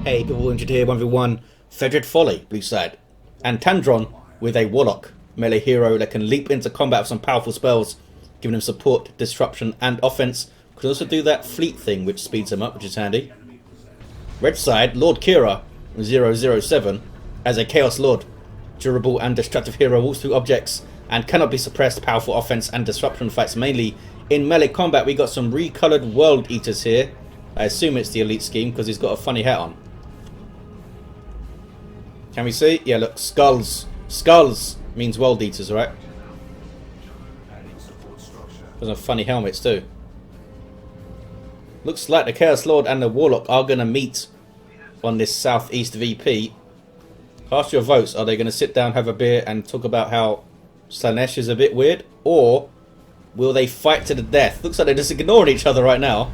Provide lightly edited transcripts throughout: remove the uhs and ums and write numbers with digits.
Hey people, injured here, 1v1, Fedrid Folly, blue side. Antandron with a Warlock, melee hero that can leap into combat with some powerful spells, giving him support, disruption and offense. Can also do that fleet thing which speeds him up, which is handy. Red side, LordKira007 as a Chaos Lord. Durable and destructive hero, walks through objects and cannot be suppressed, powerful offense and disruption fights mainly in melee combat. We got some recolored World Eaters here. I assume it's the elite scheme because he's got a funny hat on. Can we see? Yeah, look, skulls. Skulls means World Eaters, right? There's some funny helmets too. Looks like the Chaos Lord and the Warlock are going to meet on this Southeast VP. Cast your votes. Are they going to sit down, have a beer and talk about how Slaanesh is a bit weird? Or will they fight to the death? Looks like they're just ignoring each other right now.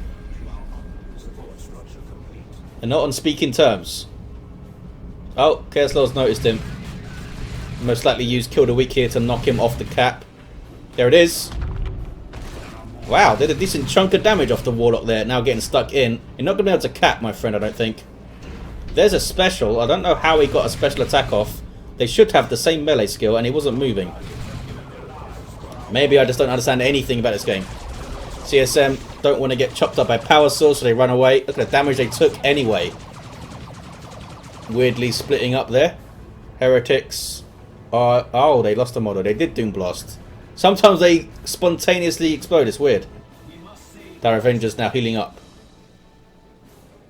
And not on speaking terms. Oh, Chaos Lord's noticed him. Most likely use Kill the Weak here to knock him off the cap. There it is. Wow, did a decent chunk of damage off the Warlock there. Now getting stuck in. You're not going to be able to cap, my friend, I don't think. There's a special. I don't know how he got a special attack off. They should have the same melee skill and he wasn't moving. Maybe I just don't understand anything about this game. CSM don't want to get chopped up by power source, so they run away. Look at the damage they took anyway. Weirdly splitting up there. Heretics are... Oh, they lost a model. They did Doom Blast. Sometimes they spontaneously explode. It's weird. Their Avengers now healing up.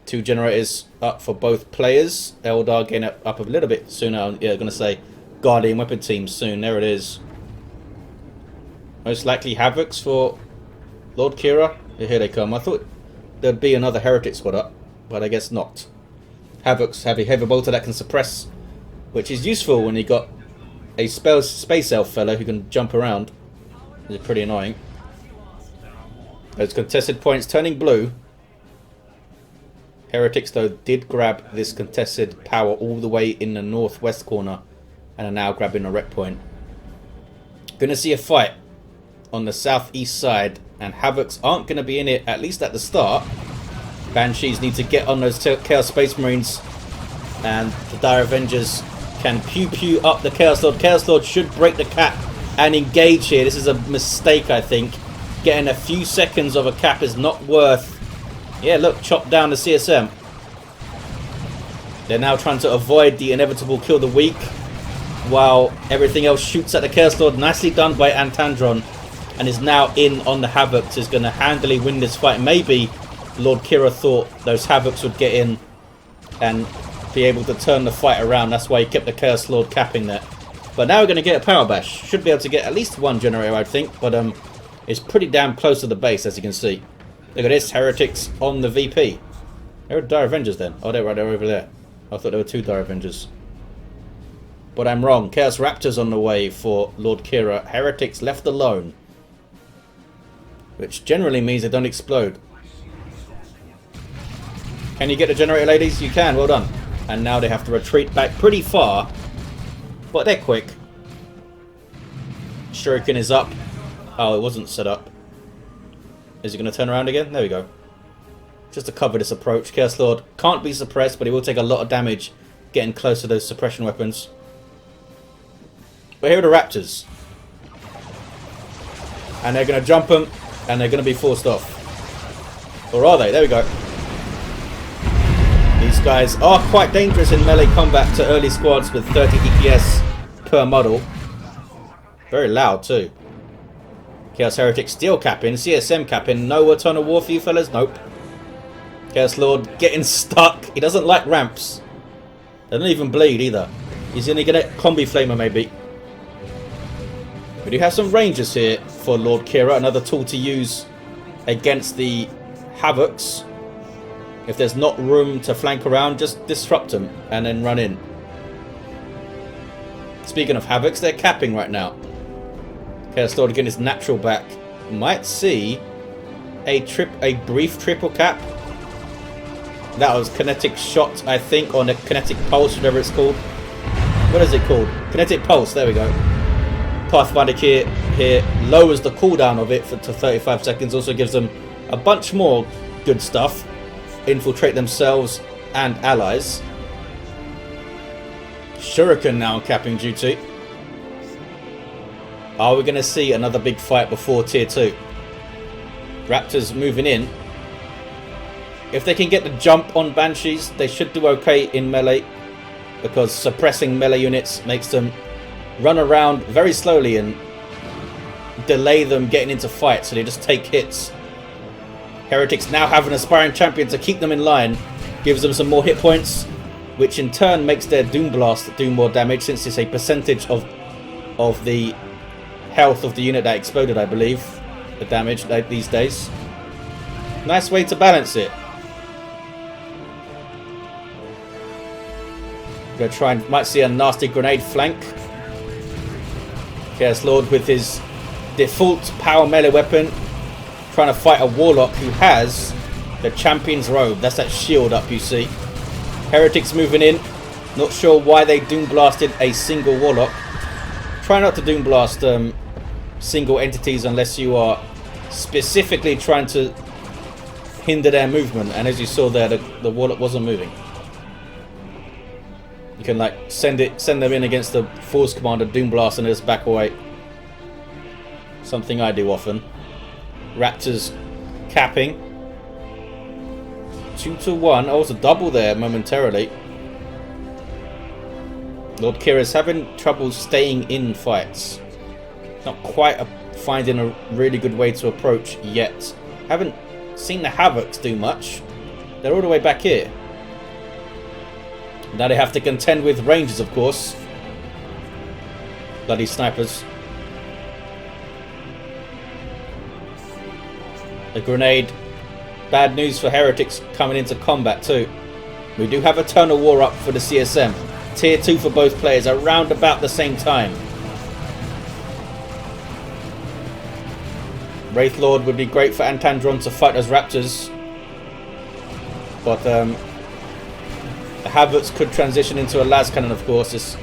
2 generators up for both players. Eldar getting up a little bit sooner. Yeah, I'm going to say Guardian Weapon Team soon. There it is. Most likely Havocs for LordKira. Here they come. I thought there'd be another Heretic squad up, but I guess not. Havocs have a heavy bolter that can suppress, which is useful when you got a space elf fellow who can jump around. It's pretty annoying. Those contested points turning blue. Heretics though did grab this contested power all the way in the northwest corner and are now grabbing a rep point. Gonna see a fight on the southeast side, and Havocs aren't gonna be in it, at least at the start. Banshees need to get on those Chaos Space Marines, and the Dire Avengers can pew pew up the Chaos Lord. Chaos Lord should break the cap and engage here. This is a mistake, I think. Getting a few seconds of a cap is not worth... Yeah, look, chop down the CSM. They're now trying to avoid the inevitable kill the weak, while everything else shoots at the Chaos Lord. Nicely done by Antandron, and is now in on the Havocs. Is going to handily win this fight. Maybe LordKira thought those Havocs would get in and be able to turn the fight around. That's why he kept the Chaos Lord capping that. But now we're going to get a power bash. Should be able to get at least one generator, I think. But it's pretty damn close to the base, as you can see. Look at this, Heretics on the VP. There are Dire Avengers then. Oh, they're right there over there. I thought there were 2 Dire Avengers. But I'm wrong. Chaos Raptors on the way for LordKira. Heretics left alone. Which generally means they don't explode. Can you get the generator, ladies? You can. Well done. And now they have to retreat back pretty far. But they're quick. Shuriken is up. Oh, it wasn't set up. Is he going to turn around again? There we go. Just to cover this approach. Chaos Lord can't be suppressed, but he will take a lot of damage getting close to those suppression weapons. But here are the Raptors. And they're going to jump them, and they're going to be forced off. Or are they? There we go. These guys are quite dangerous in melee combat to early squads with 30 DPS per model. Very loud too. Chaos Heretic still capping, CSM capping. No Eternal War for you fellas? Nope. Chaos Lord getting stuck. He doesn't like ramps. They don't even bleed either. He's going to get a combi flamer maybe. We do have some rangers here for LordKira. Another tool to use against the Havocs. If there's not room to flank around, just disrupt them and then run in. Speaking of Havocs, they're capping right now. Chaos Lord getting his natural back. Might see a brief triple cap. That was kinetic shot, I think, or a kinetic pulse, whatever it's called. What is it called? Kinetic pulse, there we go. Pathfinder here lowers the cooldown of it to 35 seconds. Also gives them a bunch more good stuff. Infiltrate themselves and allies. Shuriken now on capping duty. Are we going to see another big fight before tier 2? Raptors moving in. If they can get the jump on Banshees, they should do okay in melee, because suppressing melee units makes them run around very slowly and delay them getting into fights, so they just take hits. Heretics now have an aspiring champion to keep them in line, gives them some more hit points, which in turn makes their Doom Blast do more damage, since it's a percentage of the health of the unit that exploded, I believe, the damage these days. Nice way to balance it. Gonna try and might see a nasty grenade flank. Chaos Lord with his default power melee weapon, trying to fight a Warlock who has the Champion's Robe. That's that shield up you see. Heretics moving in. Not sure why they Doom Blasted a single Warlock. Try not to Doom Blast single entities unless you are specifically trying to hinder their movement. And as you saw there, the Warlock wasn't moving. You can like send them in against the Force Commander, Doom Blast, and just back away. Something I do often. Raptors capping. 2-1. Oh, it's a double there momentarily. LordKira is having trouble staying in fights. Not quite finding a really good way to approach yet. Haven't seen the Havocs do much. They're all the way back here. Now they have to contend with Rangers, of course. Bloody snipers. A grenade. Bad news for Heretics coming into combat too. We do have Eternal War up for the CSM. Tier 2 for both players around about the same time. Wraith Lord would be great for Antandron to fight as Raptors. But the Havocs could transition into a las cannon, of course.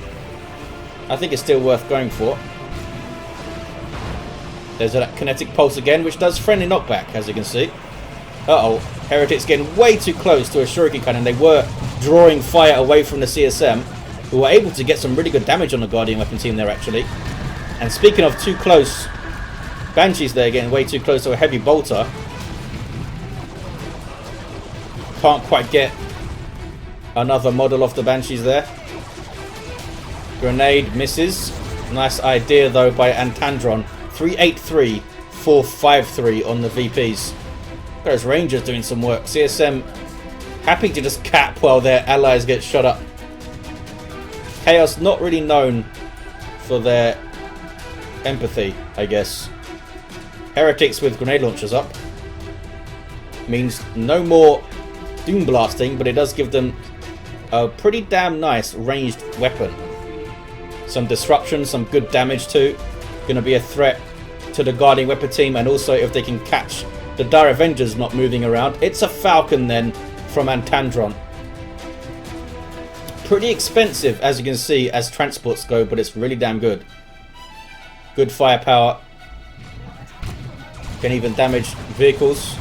I think it's still worth going for. There's that kinetic pulse again, which does friendly knockback, as you can see. Uh-oh. Heretics getting way too close to a shuriken cannon. They were drawing fire away from the CSM, who were able to get some really good damage on the Guardian weapon team there, actually. And speaking of too close, Banshees there getting way too close to a heavy bolter. Can't quite get another model off the Banshees there. Grenade misses. Nice idea though by Antandron. 383, 453 on the VPs. Those Rangers doing some work. CSM happy to just cap while their allies get shot up. Chaos not really known for their empathy, I guess. Heretics with grenade launchers up. Means no more Doom Blasting, but it does give them a pretty damn nice ranged weapon. Some disruption, some good damage too. Going to be a threat to the Guardian weapon team, and also if they can catch the Dire Avengers not moving around. It's a Falcon then from Antandron. Pretty expensive, as you can see, as transports go, but it's really damn good. Good firepower. Can even damage vehicles.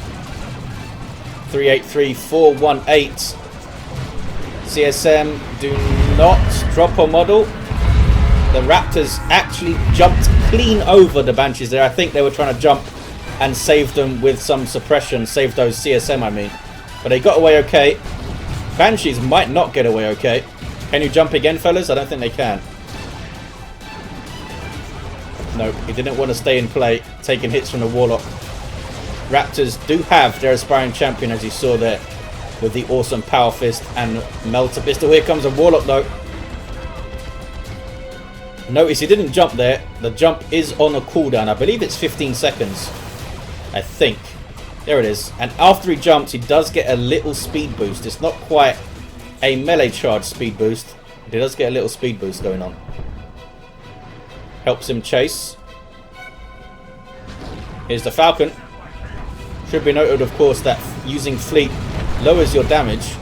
383, 418. CSM do not drop a model. The Raptors actually jumped clean over the Banshees there. I think they were trying to jump and save them with some suppression. Save those CSM, I mean. But they got away okay. Banshees might not get away okay. Can you jump again, fellas? I don't think they can. No, he didn't want to stay in play, taking hits from the Warlock. Raptors do have their aspiring champion, as you saw there, with the awesome Power Fist and Melter Pistol. Here comes a Warlock, though. Notice he didn't jump there. The jump is on a cooldown. I believe it's 15 seconds. I think. There it is. And after he jumps, he does get a little speed boost. It's not quite a melee charge speed boost. But he does get a little speed boost going on. Helps him chase. Here's the Falcon. Should be noted, of course, that using Fleet lowers your damage.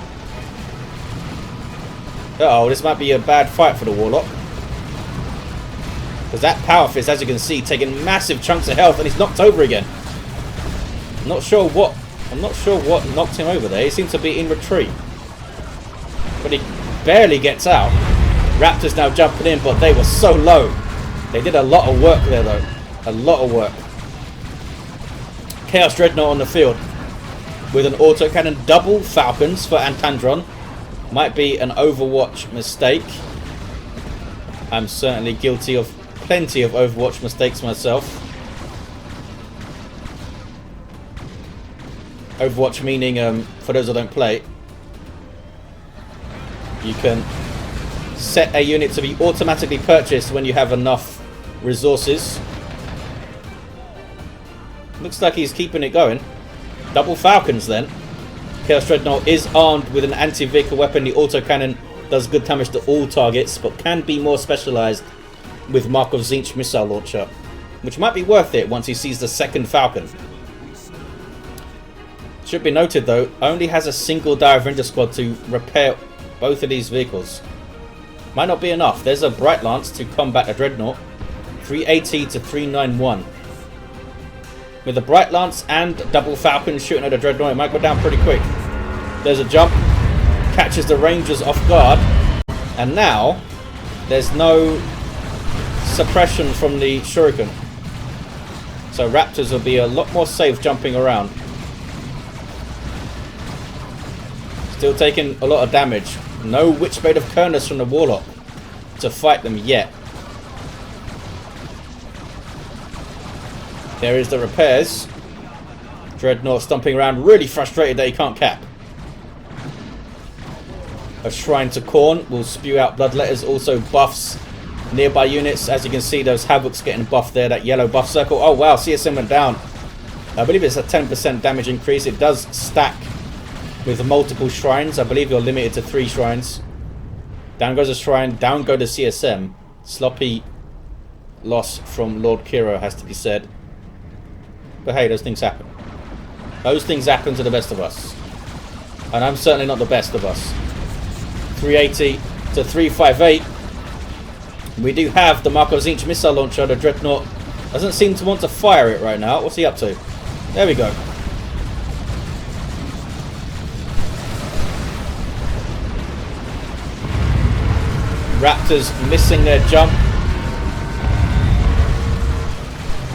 Uh-oh, this might be a bad fight for the Warlock. Because that Power Fist, as you can see, taking massive chunks of health, and he's knocked over again. I'm not sure what knocked him over there. He seems to be in retreat. But he barely gets out. Raptors now jumping in, but they were so low. They did a lot of work there, though. A lot of work. Chaos Dreadnought on the field with an autocannon. Double Falcons for Antandron. Might be an Overwatch mistake. I'm certainly guilty of plenty of Overwatch mistakes myself. Overwatch meaning, for those who don't play, you can set a unit to be automatically purchased when you have enough resources. Looks like he's keeping it going. Double Falcons then. Chaos Dreadnought is armed with an anti-vehicle weapon. The autocannon does good damage to all targets, but can be more specialised with Mark of Tzeentch missile launcher, which might be worth it once he sees the second Falcon. Should be noted though, only has a single Dire Avenger squad to repair both of these vehicles. Might not be enough. There's a Bright Lance to combat a Dreadnought. 380 to 391. With the Bright Lance and double Falcon shooting at a Dreadnought, it might go down pretty quick. There's a jump. Catches the Rangers off guard. And now, there's no suppression from the Shuriken. So Raptors will be a lot more safe jumping around. Still taking a lot of damage. No Witchblade of Kurnus from the Warlock to fight them yet. There is the repairs. Dreadnought stomping around, really frustrated that he can't cap. A Shrine to Khorne will spew out bloodletters, also buffs nearby units. As you can see, those Havocs getting buffed there, that yellow buff circle. Oh wow, CSM went down. I believe it's a 10% damage increase. It does stack with multiple shrines. I believe you're limited to 3 shrines. Down goes a shrine, down go the CSM. Sloppy loss from LordKira, has to be said. But hey, those things happen. Those things happen to the best of us. And I'm certainly not the best of us. 380 to 358. We do have the Mark of Tzeentch missile launcher. The Dreadnought doesn't seem to want to fire it right now. What's he up to? There we go. Raptors missing their jump.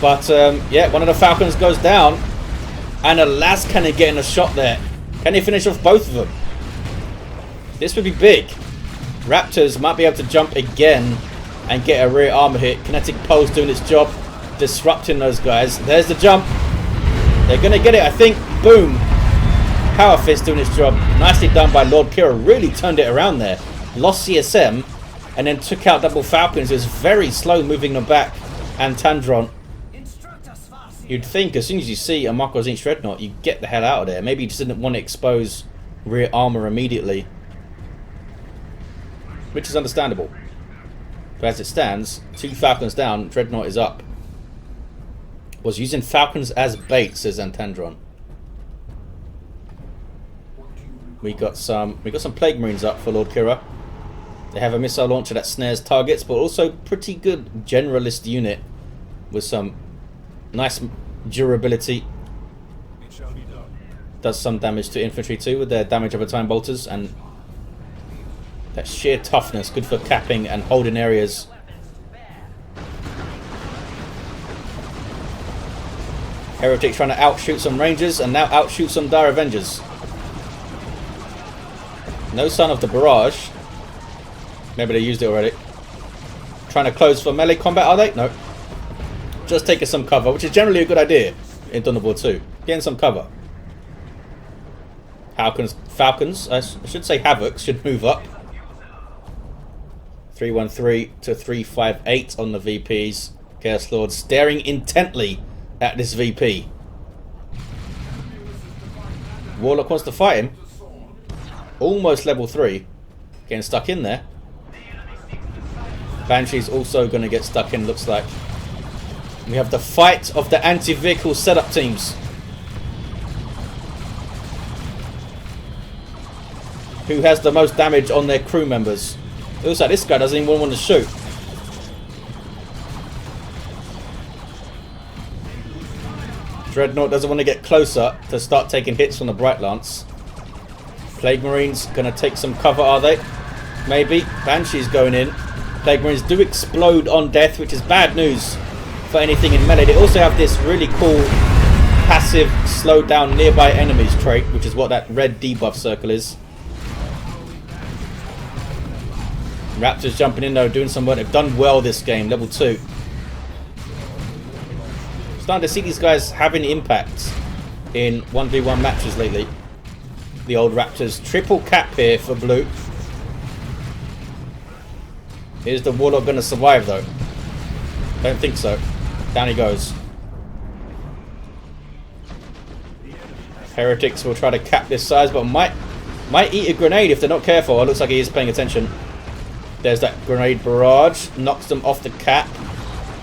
But, yeah, one of the Falcons goes down. And a las cannon getting a shot there. Can he finish off both of them? This would be big. Raptors might be able to jump again and get a rear armor hit. Kinetic Pulse doing its job, disrupting those guys. There's the jump. They're going to get it, I think. Boom. Power Fist doing its job. Nicely done by LordKira. Really turned it around there. Lost CSM and then took out double Falcons. It was very slow moving them back. Antandron. You'd think as soon as you see a Mark of Tzeentch Dreadnought, you get the hell out of there. Maybe you just didn't want to expose rear armor immediately. Which is understandable. But as it stands, 2 Falcons down, Dreadnought is up. Was using Falcons as bait, says Antandron. We got some Plague Marines up for LordKira. They have a missile launcher that snares targets, but also pretty good generalist unit with some nice durability. Does some damage to infantry too with their damage over time bolters, and that sheer toughness, good for capping and holding areas. Heretic trying to outshoot some Rangers and now outshoot some Dire Avengers. No sign of the barrage. Maybe they used it already. Trying to close for melee combat, are they? No. Just taking some cover, which is generally a good idea in Dawn of War 2. Getting some cover. Falcons, I should say Havocs, should move up. 313 to 358 on the VPs. Chaos Lord staring intently at this VP. Warlock wants to fight him. Almost level 3. Getting stuck in there. Banshee's also going to get stuck in, looks like. We have the fight of the anti-vehicle setup teams. Who has the most damage on their crew members? It looks like this guy doesn't even want to shoot. Dreadnought doesn't want to get closer to start taking hits from the Bright Lance. Plague Marines going to take some cover, are they? Maybe. Banshee's going in. Plague Marines do explode on death, which is bad news for anything in melee. They also have this really cool passive slow down nearby enemies trait, which is what that red debuff circle is. Raptors jumping in though, doing some work. They've done well this game, level 2. Starting to see these guys having impact in 1v1 matches lately. The old Raptors. Triple cap here for blue. Is the Warlock going to survive though? Don't think so. Down he goes. Heretics will try to cap this size, but might eat a grenade if they're not careful. It looks like he is paying attention. There's that grenade barrage. Knocks them off the cap.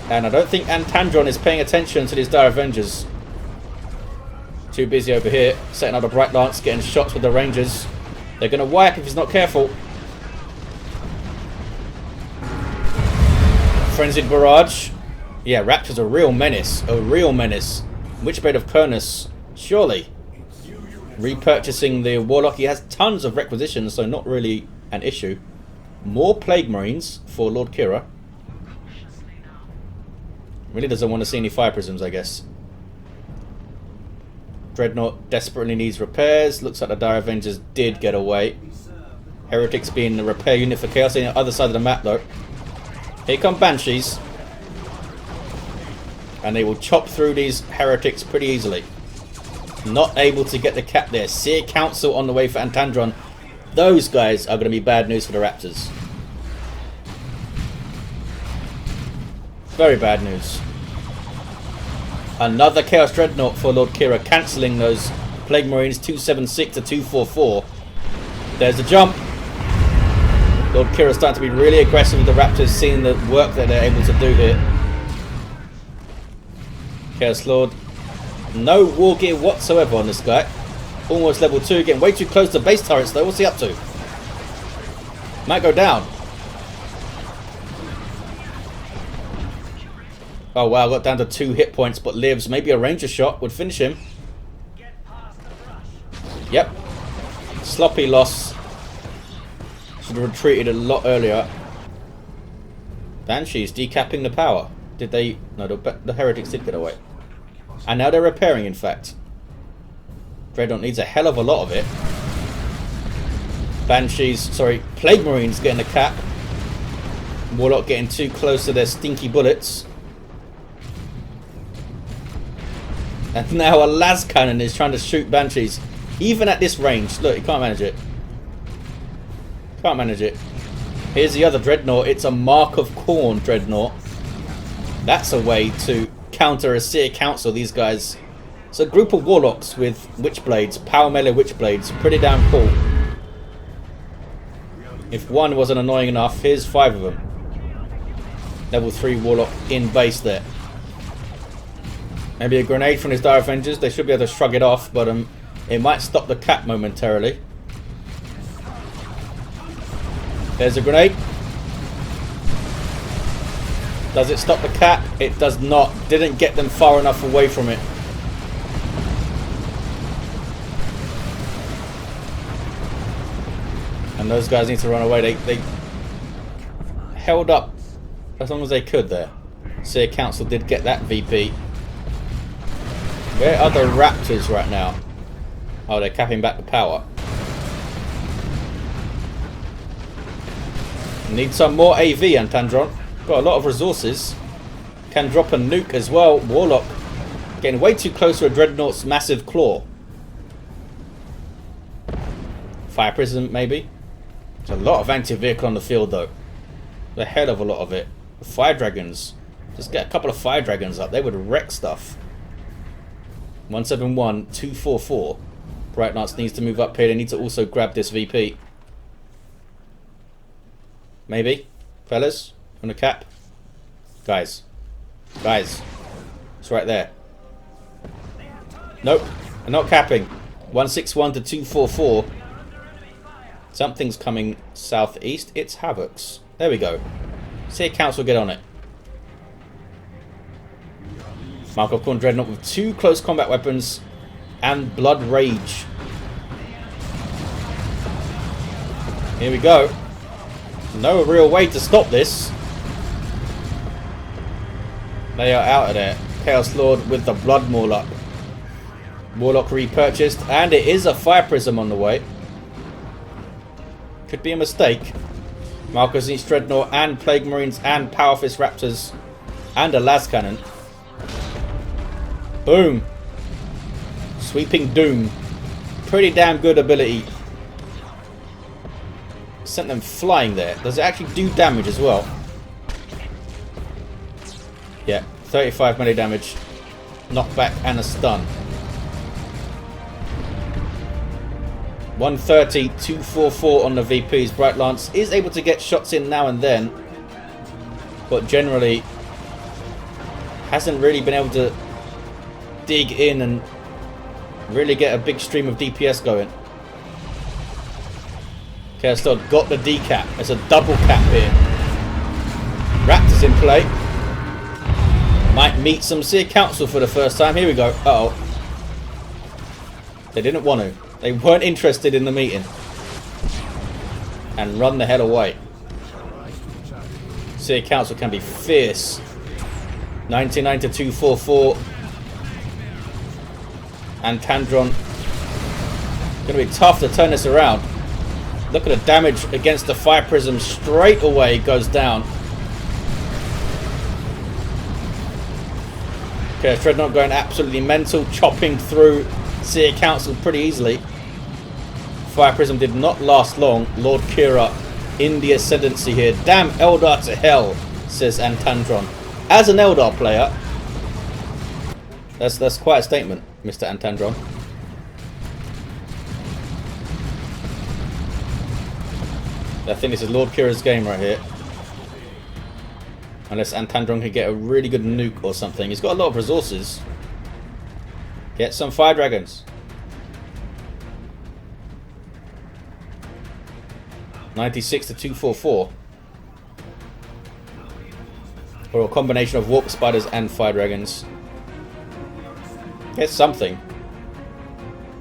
And I don't think Antandron is paying attention to these Dire Avengers. Too busy over here. Setting up a Bright Lance, getting shots with the Rangers. They're going to whack if he's not careful. Frenzied barrage. Yeah, Raptor's a real menace. A real menace. Witchblade of Kernus. Surely. Repurchasing the Warlock. He has tons of requisitions, so not really an issue. More Plague Marines for Lord Kira. Really doesn't want to see any Fire Prisms, I guess. Dreadnought desperately needs repairs. Looks like the Dire Avengers did get away. Heretics being the repair unit for Chaos on the other side of the map, though. Here come Banshees. And they will chop through these Heretics pretty easily. Not able to get the cap there. Seer Council on the way for Antandron. Those guys are going to be bad news for the Raptors. Very bad news. Another Chaos Dreadnought for Lord Kira, cancelling those Plague Marines 276 to 244. There's the jump. Lord Kira starting to be really aggressive with the Raptors, seeing the work that they're able to do here. Chaos Lord. No war gear whatsoever on this guy. Almost level 2, getting way too close to base turrets though. What's he up to? Might go down. Oh wow, got down to 2 hit points but lives. Maybe a ranger shot would finish him. Yep. Sloppy loss. Should have retreated a lot earlier. Banshees decapping the power. Did they? No, the Heretics did get away. And now they're repairing, in fact. Dreadnought needs a hell of a lot of it. Banshees, sorry, Plague Marines getting the cap. Warlock getting too close to their stinky bullets. And now a las cannon is trying to shoot Banshees. Even at this range. Look, he can't manage it. Can't manage it. Here's the other Dreadnought. It's a Mark of Khorne Dreadnought. That's a way to counter a Seer Council, these guys. It's a group of Warlocks with Witchblades, power melee Witchblades. Pretty damn cool. If one wasn't annoying enough, here's 5 of them. Level 3 Warlock in base there. Maybe a grenade from his Dire Avengers. They should be able to shrug it off, but it might stop the cap momentarily. There's a grenade. Does it stop the cap? It does not. Didn't get them far enough away from it. And those guys need to run away. They held up as long as they could there. Seer Council did get that VP. Where are the Raptors right now? Oh, they're capping back the power. Need some more AV, Antandron. Got a lot of resources. Can drop a nuke as well. Warlock getting way too close to a Dreadnought's massive claw. Fire Prism, maybe. There's a lot of anti-vehicle on the field, though. A hell of a lot of it. Fire Dragons. Just get a couple of Fire Dragons up. They would wreck stuff. 171, 244. Bright Knights needs to move up here. They need to also grab this VP. Maybe. Fellas, on the cap. Guys. Guys. It's right there. Nope. I'm not capping. 161 to 244. Something's coming southeast. It's Havocs. There we go. Seer Council get on it. Mark of Khorne Dreadnought with 2 close combat weapons and Blood Rage. Here we go. No real way to stop this. They are out of there. Chaos Lord with the Blood Warlock. Warlock repurchased, and it is a Fire Prism on the way. Could be a mistake. Marcus needs Dreadnought and Plague Marines and Power Fist Raptors and a Las Cannon. Boom. Sweeping Doom. Pretty damn good ability. Sent them flying there. Does it actually do damage as well? Yeah, 35 melee damage. Knockback and a stun. 130, 244 on the VPs. Bright Lance is able to get shots in now and then, but generally hasn't really been able to dig in and really get a big stream of DPS going. Chaos Lord got the decap. It's a double cap here. Raptors in play. Might meet some Seer Council for the first time. Here we go. Uh-oh. They didn't want to. They weren't interested in the meeting. And run the hell away. Seer Council can be fierce. 99 to 244. Antandron. Going to be tough to turn this around. Look at the damage against the Fire Prism. Straight away goes down. Okay, Dreadnought going absolutely mental. Chopping through Seer Council pretty easily. Fire Prism did not last long. LordKira in the ascendancy here. Damn Eldar to hell, says Antandron. As an Eldar player, that's quite a statement, Mr. Antandron. I think this is LordKira's game right here. Unless Antandron can get a really good nuke or something. He's got a lot of resources. Get some Fire Dragons. 96 to 244. Or a combination of Warp Spiders and Fire Dragons. Get something.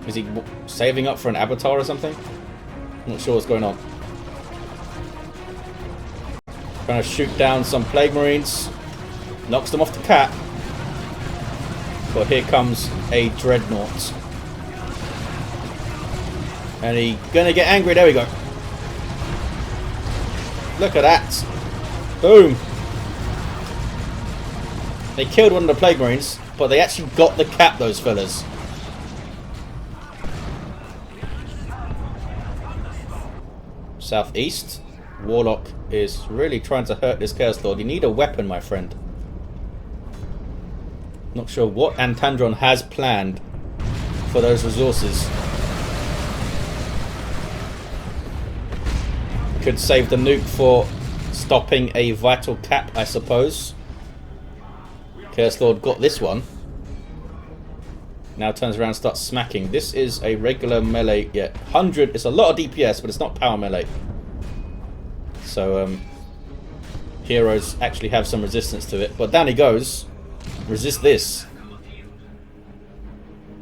Is he saving up for an avatar or something? I'm not sure what's going on. Trying to shoot down some Plague Marines. Knocks them off the cap. But here comes a Dreadnought. And he's gonna get angry. There we go. Look at that. Boom. They killed one of the Plague Marines, but they actually got the cap, those fellas. Southeast. Warlock is really trying to hurt this Chaos Lord. You need a weapon, my friend. Not sure what Antandron has planned for those resources. Could save the nuke for stopping a vital cap, I suppose. Chaos Lord got this one. Now turns around and starts smacking. This is a regular melee. Yeah, 100. It's a lot of DPS, but it's not power melee. So, heroes actually have some resistance to it. But down he goes. Resist this.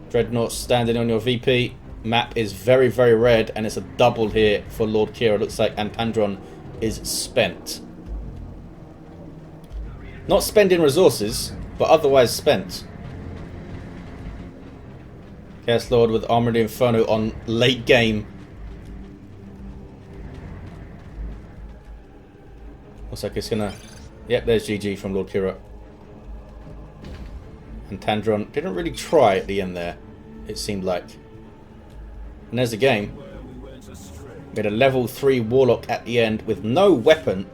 Dreadnought standing on your VP. Map is very, very red, and it's a double here for LordKira. Looks like Antandron is spent. Not spending resources, but otherwise spent. Chaos Lord with Armored Inferno on late game. Looks like it's gonna... Yep, there's GG from LordKira. Antandron didn't really try at the end there, it seemed like. And there's the game. We had a level 3 Warlock at the end with no weapon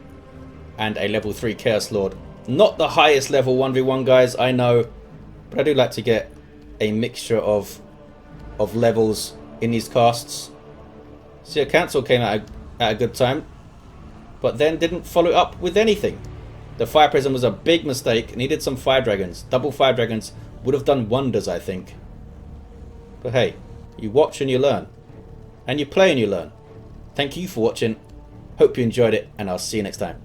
and a level 3 Chaos Lord. Not the highest level 1v1 guys, I know, but I do like to get a mixture of levels in these casts. Seer Council came out at a good time, but then didn't follow up with anything. The Fire Prism was a big mistake. Needed some Fire Dragons. Double Fire Dragons would have done wonders, I think. But hey, you watch and you learn. And you play and you learn. Thank you for watching. Hope you enjoyed it, and I'll see you next time.